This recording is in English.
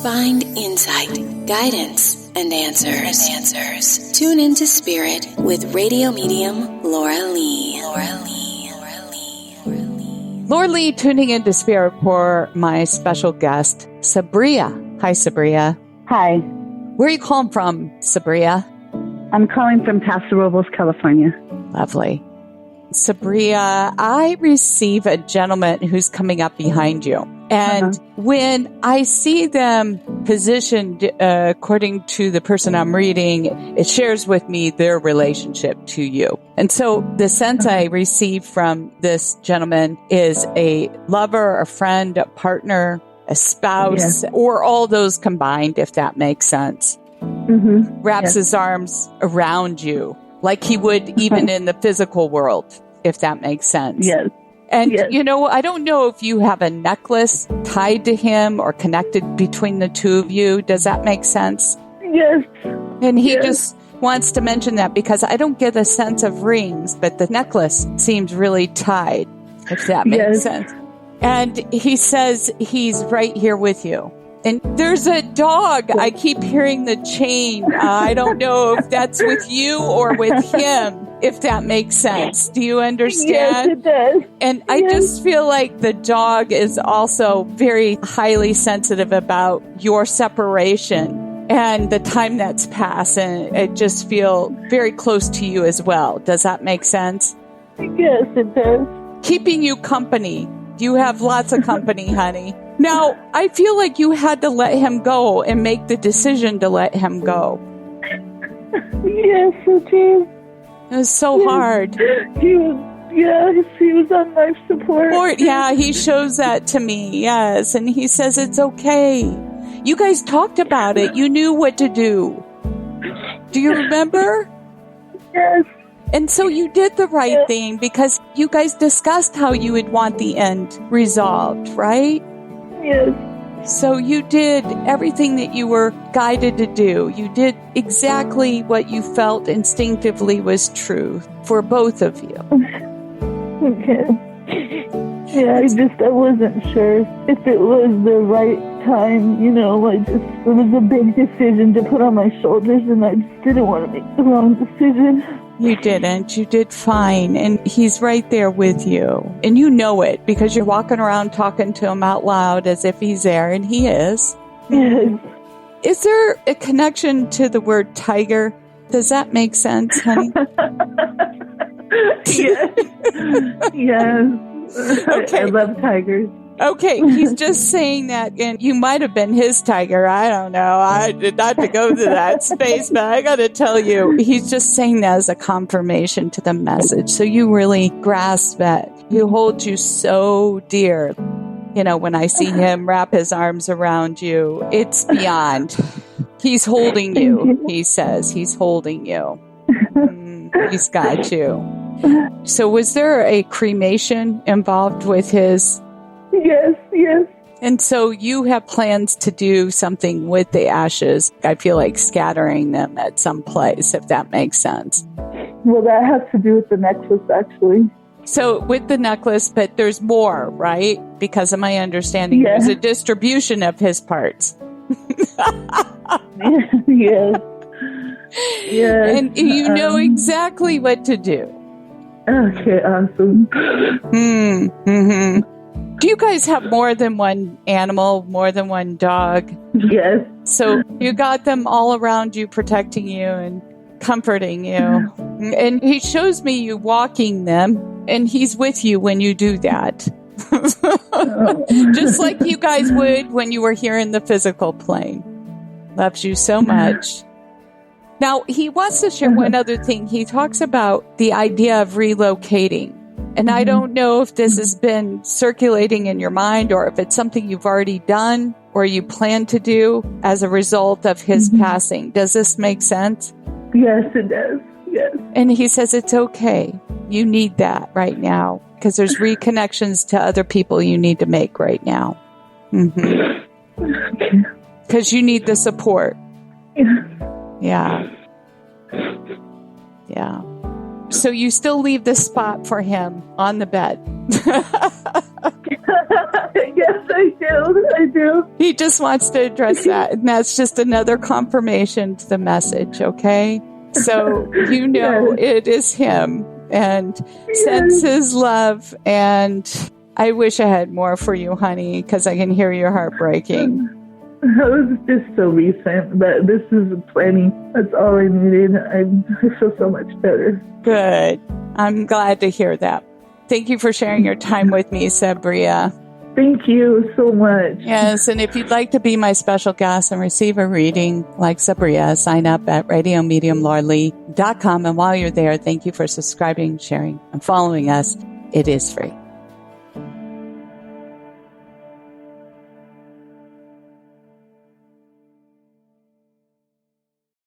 find insight, guidance, and answers. Tune into Spirit with radio medium Laura Lee. Laura Lee tuning into Spirit for my special guest, Sabria. Hi, Sabria. Hi. Where are you calling from, Sabria? I'm calling from Paso Robles, California. Lovely. Sabria, I receive a gentleman who's coming up behind you. And when I see them positioned according to the person I'm reading, it shares with me their relationship to you. And so the sense I receive from this gentleman is a lover, a friend, a partner, a spouse, or all those combined, if that makes sense. Wraps his arms around you like he would even in the physical world, if that makes sense. Yes. And, you know, I don't know if you have a necklace tied to him or connected between the two of you. Does that make sense? Yes. And he just wants to mention that because I don't get a sense of rings, but the necklace seems really tied, if that makes sense. And he says he's right here with you. And there's a dog. I keep hearing the chain. I don't know if that's with you or with him, if that makes sense. Do you understand? Yes, it does. And I just feel like the dog is also very highly sensitive about your separation and the time that's passed. And it just feel very close to you as well. Does that make sense? Yes, it does. Keeping you company. You have lots of company, honey. Now, I feel like you had to let him go and make the decision to let him go. Yes, it did. It was so hard. He was on life support. Yeah, he shows that to me, yes. And he says it's okay. You guys talked about it. You knew what to do. Do you remember? Yes. And so you did the right thing because you guys discussed how you would want the end resolved, right? Yes. So you did everything that you were guided to do. You did exactly what you felt instinctively was true for both of you. Okay. Yeah, I wasn't sure if it was the right time, you know, it was a big decision to put on my shoulders and I just didn't want to make the wrong decision. You didn't. You did fine. And he's right there with you. And you know it because you're walking around talking to him out loud as if he's there, and he is. Yes. Is there a connection to the word tiger? Does that make sense, honey? Yes. Yes. Okay. I love tigers. Okay, he's just saying that, and you might have been his tiger. I don't know. I did not to go to that space, but I got to tell you, he's just saying that as a confirmation to the message. So you really grasp that. He holds you so dear. You know, when I see him wrap his arms around you, it's beyond. He's holding you, he says. He's holding you. He's got you. So was there a cremation involved with his... Yes. And so you have plans to do something with the ashes. I feel like scattering them at some place, if that makes sense. Well, that has to do with the necklace, actually. So with the necklace, but there's more, right? Because of my understanding, there's a distribution of his parts. Yes. And you know exactly what to do. Okay, awesome. Do you guys have more than one animal, more than one dog? Yes. So you got them all around you, protecting you and comforting you. And he shows me you walking them, and he's with you when you do that. Just like you guys would when you were here in the physical plane. Loves you so much. Now, he wants to share one other thing. He talks about the idea of relocating. And I don't know if this has been circulating in your mind or if it's something you've already done or you plan to do as a result of his passing. Does this make sense? Yes, it does. Yes. And he says it's okay. You need that right now because there's reconnections to other people you need to make right now. Because you need the support. Yeah. So you still leave the spot for him on the bed. Yes, I do. He just wants to address that. And that's just another confirmation to the message, okay? So Yes. It is him and sends his love. And I wish I had more for you, honey, because I can hear your heart breaking. It was just so recent, but this is plenty. That's all I needed. I feel so much better. Good. I'm glad to hear that. Thank you for sharing your time with me, Sabria. Thank you so much. Yes, and if you'd like to be my special guest and receive a reading like Sabria, sign up at radiomediumlorelei.com. And while you're there, thank you for subscribing, sharing, and following us. It is free.